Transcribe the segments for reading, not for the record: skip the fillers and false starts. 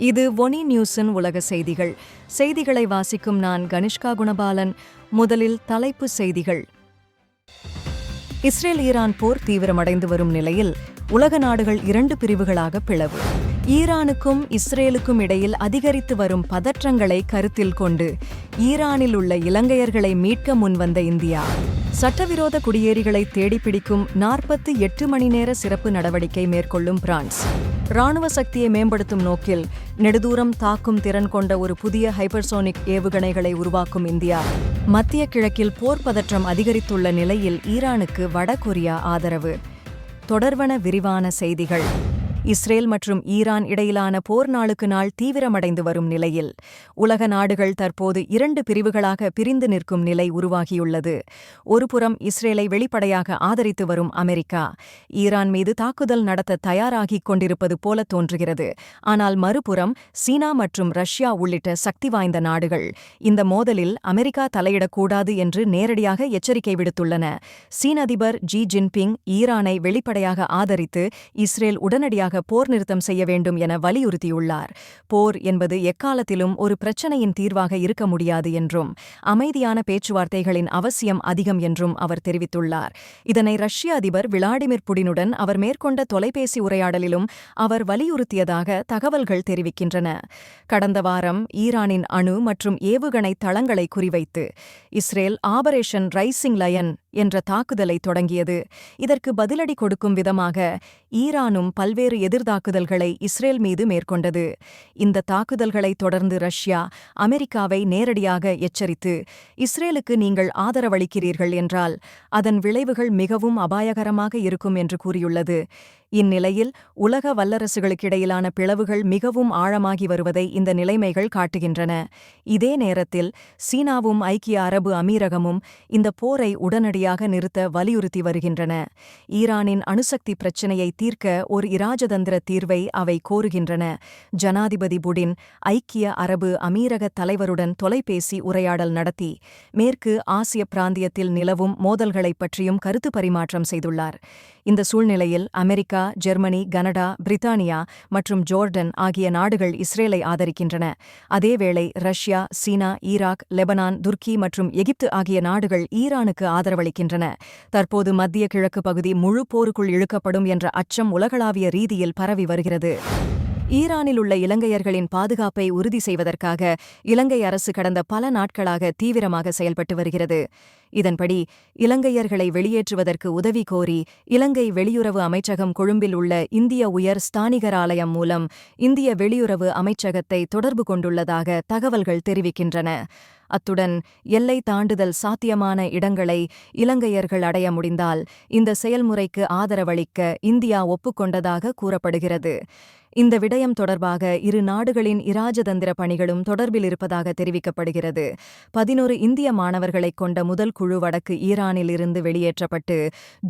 இது ஒனி நியூஸின் உலக செய்திகள். செய்திகளை வாசிக்கும் நான் கனிஷ்கா குணபாலன். முதலில் தலைப்பு செய்திகள். இஸ்ரேல் ஈரான் போர் தீவிரமடைந்து வரும் நிலையில் உலக நாடுகள் 2 பிரிவுகளாக பிளவு. ஈரானுக்கும் இஸ்ரேலுக்கும் இடையில் அதிகரித்து வரும் பதற்றங்களை கருத்தில் கொண்டு ஈரானில் உள்ள இலங்கையர்களை மீட்க முன்வந்த இந்தியா சட்டவிரோத குடியேறிகளை தேடிப்பிடிக்கும் 48 மணி நேர சிறப்பு நடவடிக்கை மேற்கொள்ளும் பிரான்ஸ். இராணுவ சக்தியை மேம்படுத்தும் நோக்கில் நெடுதூரம் தாக்கும் திறன் கொண்ட ஒரு புதிய ஹைப்பர்சோனிக் ஏவுகணைகளை உருவாக்கும் இந்தியா. மத்திய கிழக்கில் போர் பதற்றம் அதிகரித்துள்ள நிலையில் ஈரானுக்கு வடகொரியா ஆதரவு. தொடர்வன விரிவான செய்திகள். இஸ்ரேல் மற்றும் ஈரான் இடையிலான போர் நாளுக்கு நாள் தீவிரமடைந்து வரும் நிலையில் உலக நாடுகள் தற்போது 2 பிரிவுகளாக பிரிந்து நிற்கும் நிலை உருவாகியுள்ளது. ஒருபுறம் இஸ்ரேலை வெளிப்படையாக ஆதரித்து வரும் அமெரிக்கா ஈரான் மீது தாக்குதல் நடத்த தயாராகிக் கொண்டிருப்பது போல தோன்றுகிறது. ஆனால் மறுபுறம் சீனா மற்றும் ரஷ்யா உள்ளிட்ட சக்தி வாய்ந்த நாடுகள் இந்த மோதலில் அமெரிக்கா தலையிடக்கூடாது என்று நேரடியாக எச்சரிக்கை விடுத்துள்ளன. சீன அதிபர் ஜி ஜின்பிங் ஈரானை வெளிப்படையாக ஆதரித்து இஸ்ரேல் உடனடியாக போர் நிறுத்தம் செய்ய வேண்டும் என வலியுறுத்தியுள்ளார். போர் என்பது எக்காலத்திலும் ஒரு பிரச்சனையின் தீர்வாக இருக்க முடியாது என்றும் அமைதியான பேச்சுவார்த்தைகளின் அவசியம் அதிகம் என்றும் அவர் தெரிவித்துள்ளார். இதனை ரஷ்ய அதிபர் விளாடிமிர் புடினுடன் அவர் மேற்கொண்ட தொலைபேசி உரையாடலிலும் அவர் வலியுறுத்தியதாக தகவல்கள் தெரிவிக்கின்றன. கடந்த வாரம் ஈரானின் அணு மற்றும் ஏவுகணை தளங்களை குறிவைத்து இஸ்ரேல் ஆபரேஷன் ரைசிங் லயன் என்ற தாக்குதலை தொடங்கியது. இதற்கு பதிலடி கொடுக்கும் விதமாக ஈரானும் பல்வேறு எதிர்த்தாக்குதல்களை இஸ்ரேல் மீது மேற்கொண்டது. இந்த தாக்குதல்களை தொடர்ந்து ரஷ்யா அமெரிக்காவை நேரடியாக எச்சரித்து இஸ்ரேலுக்கு நீங்கள் ஆதரவளிக்கிறீர்கள் என்றால் அதன் விளைவுகள் மிகவும் அபாயகரமாக இருக்கும் என்று கூறியுள்ளது. இந்நிலையில் உலக வல்லரசுகளுக்கிடையிலான பிளவுகள் மிகவும் ஆழமாகி வருவதை இந்த நிலைமைகள் காட்டுகின்றன. இதே நேரத்தில் சீனாவும் ஐக்கிய அரபு அமீரகமும் இந்த போரை உடனடியாக நிறுத்த வலியுறுத்தி வருகின்றன. ஈரானின் அணுசக்தி பிரச்சினையை தீர்க்க ஒரு இராஜதந்திர தீர்வை அவை கோருகின்றன. ஜனாதிபதி புடின் ஐக்கிய அரபு அமீரக தலைவருடன் தொலைபேசி உரையாடல் நடத்தி மேற்கு ஆசிய பிராந்தியத்தில் நிலவும் மோதல்களைப் பற்றியும் கருத்து பரிமாற்றம் செய்துள்ளார். இந்த சூழ்நிலையில் அமெரிக்கா, ஜெர்மனி, கனடா, பிரித்தானியா மற்றும் ஜோர்டன் ஆகிய நாடுகள் இஸ்ரேலை ஆதரிக்கின்றன. அதேவேளை ரஷ்யா, சீனா, ஈராக், லெபனான், துர்க்கி மற்றும் எகிப்து ஆகிய நாடுகள் ஈரானுக்கு ஆதரவளிக்கின்றன. தற்போது மத்திய கிழக்கு பகுதி முழு போருக்குள் இழுக்கப்படும் என்ற அச்சம் உலகளாவிய ரீதியில் பரவி வருகிறது. ஈரானில் உள்ள இலங்கையர்களின் பாதுகாப்பை உறுதி செய்வதற்காக இலங்கை அரசு கடந்த பல நாட்களாக தீவிரமாக செயல்பட்டு வருகிறது. இதன்படி இலங்கையர்களை வெளியேற்றுவதற்கு உதவி கோரி இலங்கை வெளியுறவு அமைச்சகம் கொழும்பில் உள்ள இந்திய உயர் ஸ்தானிகர் ஆலயம் மூலம் இந்திய வெளியுறவு அமைச்சகத்தை தொடர்பு கொண்டுள்ளதாக தகவல்கள் தெரிவிக்கின்றன. அத்துடன் எல்லை தாண்டுதல் சாத்தியமான இடங்களை இலங்கையர்கள் அடைய முடிந்தால் இந்த செயல்முறைக்கு ஆதரவளிக்க இந்தியா ஒப்புக்கொண்டதாக கூறப்படுகிறது. இந்த விடயம் தொடர்பாக இரு நாடுகளின் இராஜதந்திர பணிகளும் தொடர்பில் இருப்பதாக தெரிவிக்கப்படுகிறது. 11 இந்திய மாணவர்களைக் கொண்ட முதல் குழு வடக்கு ஈரானில் இருந்து வெளியேற்றப்பட்டு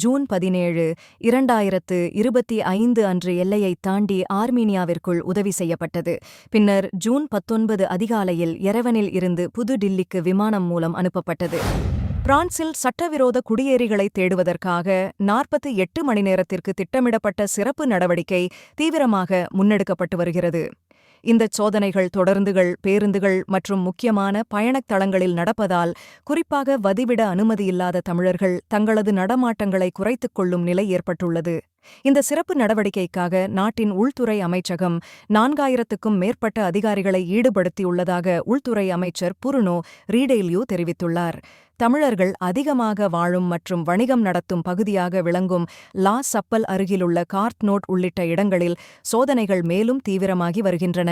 ஜூன் 17, 2025 அன்று எல்லையை தாண்டி ஆர்மீனியாவிற்குள் உதவி செய்யப்பட்டது. பின்னர் ஜூன் 19 அதிகாலையில் எரெவனில் இருந்து புது டில்லிக்கு விமானம் மூலம் அனுப்பப்பட்டது. பிரான்சில் சட்டவிரோத குடியேறிகளை தேடுவதற்காக 48 மணி நேரத்திற்கு திட்டமிடப்பட்ட சிறப்பு நடவடிக்கை தீவிரமாக முன்னெடுக்கப்பட்டு வருகிறது. இந்த சோதனைகள் தொடர்ந்துகள், பேருந்துகள் மற்றும் முக்கியமான பயணத் தளங்களில் நடப்பதால் குறிப்பாக வதிவிட அனுமதியில்லாத தமிழர்கள் தங்களது நடமாட்டங்களை குறைத்துக் கொள்ளும் நிலை ஏற்பட்டுள்ளது. இந்த சிறப்பு நடவடிக்கைக்காக நாட்டின் உள்துறை அமைச்சகம் 4000க்கும் மேற்பட்ட அதிகாரிகளை ஈடுபடுத்தியுள்ளதாக உள்துறை அமைச்சர் புருனோ ரீடெய்லியூ தெரிவித்துள்ளார். தமிழர்கள் அதிகமாக வாழும் மற்றும் வணிகம் நடத்தும் பகுதியாக விளங்கும் லா சப்பல் அருகிலுள்ள கார்த்நோட் உள்ளிட்ட இடங்களில் சோதனைகள் மேலும் தீவிரமாகி வருகின்றன.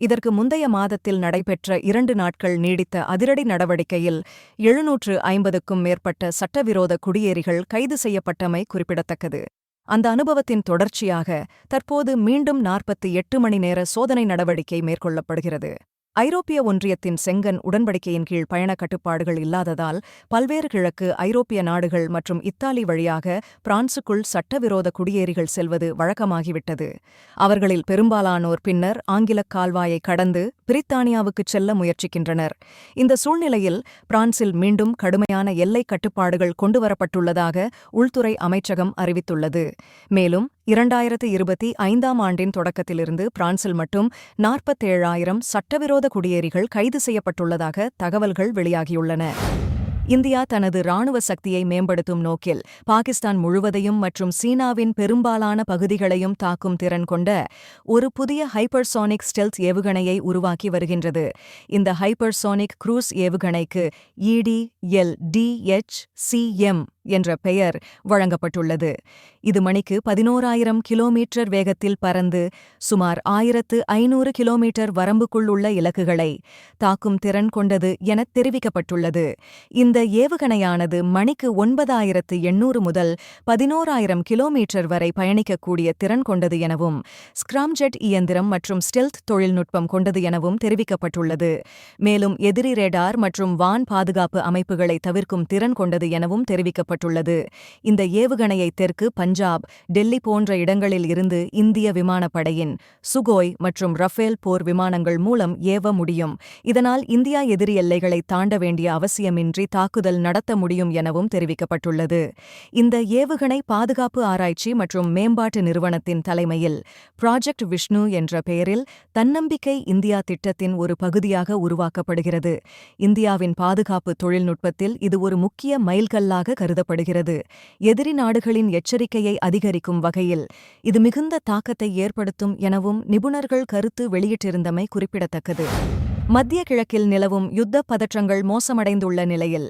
இதற்கு முந்தைய மாதத்தில் நடைபெற்ற 2 நாட்கள் நீடித்த அதிரடி நடவடிக்கையில் 750க்கும் மேற்பட்ட சட்டவிரோத குடியேறிகள் கைது செய்யப்பட்டமை குறிப்பிடத்தக்கது. அந்த அனுபவத்தின் தொடர்ச்சியாக தற்போது மீண்டும் 48 மணி நேர சோதனை நடவடிக்கை மேற்கொள்ளப்படுகிறது. ஐரோப்பிய ஒன்றியத்தின் செங்கன் உடன்படிக்கையின் கீழ் பயண கட்டுப்பாடுகள் இல்லாததால் பல்வேறு கிழக்கு ஐரோப்பிய நாடுகள் மற்றும் இத்தாலி வழியாக பிரான்சுக்குள் சட்டவிரோத குடியேறிகள் செல்வது வழக்கமாகிவிட்டது. அவர்களில் பெரும்பாலானோர் பின்னர் ஆங்கிலக் கால்வாயை கடந்து பிரித்தானியாவுக்குச் செல்ல முயற்சிக்கின்றனர். இந்த சூழ்நிலையில் பிரான்சில் மீண்டும் கடுமையான எல்லை கட்டுப்பாடுகள் கொண்டுவரப்பட்டுள்ளதாக உள்துறை அமைச்சகம் அறிவித்துள்ளது. மேலும் 2025ஆம் ஆண்டின் தொடக்கத்திலிருந்து பிரான்சில் மட்டும் 47,000 சட்டவிரோத குடியேறிகள் கைது செய்யப்பட்டுள்ளதாக தகவல்கள் வெளியாகியுள்ளன. இந்தியா தனது இராணுவ சக்தியை மேம்படுத்தும் நோக்கில் பாகிஸ்தான் முழுவதையும் மற்றும் சீனாவின் பெரும்பாலான பகுதிகளையும் தாக்கும் திறன் கொண்ட ஒரு புதிய ஹைப்பர்சோனிக் ஸ்டெல்த் ஏவுகணையை உருவாக்கி வருகின்றது. இந்த ஹைப்பர்சோனிக் க்ரூஸ் ஏவுகணைக்கு EDLDHCM என்ற பெயர் வழங்கப்பட்டுள்ளது. இது மணிக்கு 11,000 கிலோமீட்டர் வேகத்தில் பறந்து சுமார் 1,500 கிலோமீட்டர் வரம்புக்குள் உள்ள இலக்குகளை தாக்கும் திறன் கொண்டது என தெரிவிக்கப்பட்டுள்ளது. இந்த ஏவுகணையானது மணிக்கு 9,800 முதல் 11,000 கிலோமீட்டர் வரை பயணிக்கக்கூடிய திறன் கொண்டது எனவும் ஸ்கிராம்ஜெட் இயந்திரம் மற்றும் ஸ்டெல்த் தொழில்நுட்பம் கொண்டது எனவும் தெரிவிக்கப்பட்டுள்ளது. மேலும் எதிரி ரேடார் மற்றும் வான் பாதுகாப்பு அமைப்புகளை தவிர்க்கும் திறன் கொண்டது எனவும் தெரிவிக்கப்பட்டுள்ளது. இந்த ஏவுகணையை தெற்கு பஞ்சாப், டெல்லி போன்ற இடங்களில் இருந்து இந்திய விமானப்படையின் சுகோய் மற்றும் ரஃபேல் போர் விமானங்கள் மூலம் ஏவ முடியும். இதனால் இந்தியா எதிரி எல்லைகளை தாண்ட வேண்டிய அவசியமின்றி தாக்குதல் நடத்த முடியும் எனவும் தெரிவிக்கப்பட்டுள்ளது. இந்த ஏவுகணை பாதுகாப்பு ஆராய்ச்சி மற்றும் மேம்பாட்டு நிறுவனத்தின் தலைமையில் ப்ராஜெக்ட் விஷ்ணு என்ற பெயரில் தன்னம்பிக்கை இந்தியா திட்டத்தின் ஒரு பகுதியாக உருவாக்கப்படுகிறது. இந்தியாவின் பாதுகாப்பு தொழில்நுட்பத்தில் இது ஒரு முக்கிய மைல்கல்லாக கருதப்படுகிறது. எதிரி நாடுகளின் எச்சரிக்கையை அதிகரிக்கும் வகையில் இது மிகுந்த தாக்கத்தை ஏற்படுத்தும் எனவும் நிபுணர்கள் கருத்து வெளியிட்டிருந்தமை குறிப்பிடத்தக்கது. மத்திய கிழக்கில் நிலவும் யுத்த பதற்றங்கள் மோசமடைந்துள்ள நிலையில்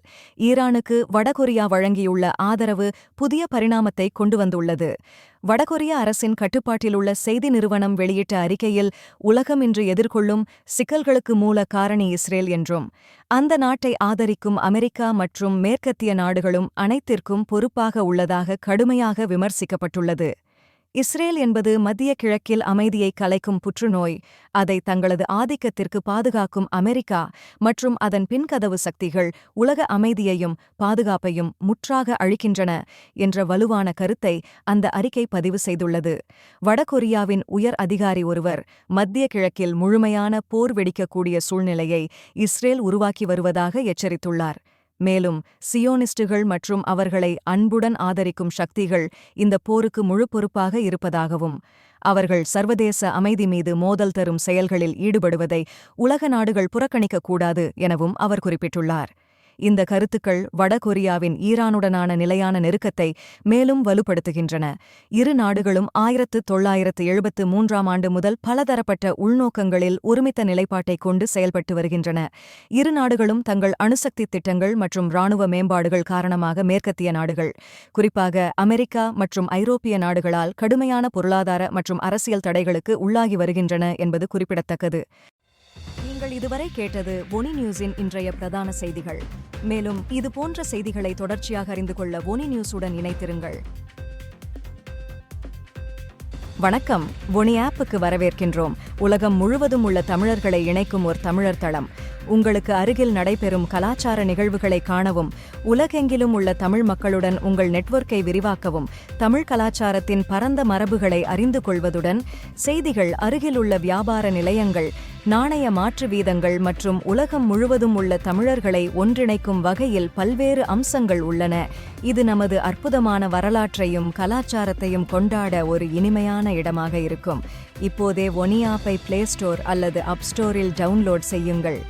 ஈரானுக்கு வடகொரியா வழங்கியுள்ள ஆதரவு புதிய பரிணாமத்தை கொண்டு வந்துள்ளது. வடகொரிய அரசின் கட்டுப்பாட்டிலுள்ள செய்தி நிறுவனம் வெளியிட்ட அறிக்கையில் உலகம் இன்று எதிர்கொள்ளும் சிக்கல்களுக்கு மூல காரணி இஸ்ரேல் என்றும் அந்த நாட்டை ஆதரிக்கும் அமெரிக்கா மற்றும் மேற்கத்திய நாடுகளும் அனைத்திற்கும் பொறுப்பாக உள்ளதாக கடுமையாக விமர்சிக்கப்பட்டுள்ளது. இஸ்ரேல் என்பது மத்திய கிழக்கில் அமைதியை கலைக்கும் புற்றுநோய், அதை தங்களது ஆதிக்கத்திற்கு பாதுகாக்கும் அமெரிக்கா மற்றும் அதன் பின்கதவு சக்திகள் உலக அமைதியையும் பாதுகாப்பையும் முற்றாக அழிக்கின்றன என்ற வலுவான கருத்தை அந்த அறிக்கை பதிவு செய்துள்ளது. வடகொரியாவின் உயர் அதிகாரி ஒருவர் மத்திய கிழக்கில் முழுமையான போர் வெடிக்கக்கூடிய சூழ்நிலையை இஸ்ரேல் உருவாக்கி வருவதாக எச்சரித்துள்ளார். மேலும் சியோனிஸ்டுகள் மற்றும் அவர்களை அன்புடன் ஆதரிக்கும் சக்திகள் இந்த போருக்கு முழு பொறுப்பாக இருப்பதாகவும் அவர்கள் சர்வதேச அமைதி மீது மோதல் தரும் செயல்களில் ஈடுபடுவதை உலக நாடுகள் புறக்கணிக்கக்கூடாது எனவும் அவர் குறிப்பிட்டுள்ளார். இந்த கருத்துக்கள் வடகொரியாவின் ஈரானுடனான நிலையான நெருக்கத்தை மேலும் வலுப்படுத்துகின்றன. இரு நாடுகளும் 1973ஆம் ஆண்டு முதல் பலதரப்பட்ட உள்நோக்கங்களில் ஒருமித்த நிலைப்பாட்டை கொண்டு செயல்பட்டு வருகின்றன. இரு நாடுகளும் தங்கள் அணுசக்தி திட்டங்கள் மற்றும் இராணுவ மேம்பாடுகள் காரணமாக மேற்கத்திய நாடுகள், குறிப்பாக அமெரிக்கா மற்றும் ஐரோப்பிய நாடுகளால் கடுமையான பொருளாதார மற்றும் அரசியல் தடைகளுக்கு உள்ளாகி வருகின்றன என்பது குறிப்பிடத்தக்கது. நீங்கள் இதுவரை கேட்டது ஒனி நியூஸின் இன்றைய பிரதான செய்திகள். மேலும் இதுபோன்ற செய்திகளை தொடர்ச்சியாக அறிந்து கொள்ள ஒனி நியூஸுடன் இணைத்திருங்கள். வணக்கம். ஒனி ஆப்புக்கு வரவேற்கின்றோம். உலகம் முழுவதும் உள்ள தமிழர்களை இணைக்கும் ஒரு தமிழர் தளம். உங்களுக்கு அருகில் நடைபெறும் கலாச்சார நிகழ்வுகளை காணவும், உலகெங்கிலும் உள்ள தமிழ் மக்களுடன் உங்கள் நெட்வொர்க்கை விரிவாக்கவும், தமிழ் கலாச்சாரத்தின் பரந்த மரபுகளை அறிந்து கொள்வதுடன் செய்திகள், அருகிலுள்ள வியாபார நிலையங்கள், நாணய மாற்று வீதங்கள் மற்றும் உலகம் முழுவதும் உள்ள தமிழர்களை ஒன்றிணைக்கும் வகையில் பல்வேறு அம்சங்கள் உள்ளன. இது நமது அற்புதமான வரலாற்றையும் கலாச்சாரத்தையும் கொண்டாட ஒரு இனிமையான இடமாக இருக்கும். இப்போதே ஒனி ஆப்பை பிளே ஸ்டோர் அல்லது அப் ஸ்டோரில் டவுன்லோட் செய்யுங்கள்.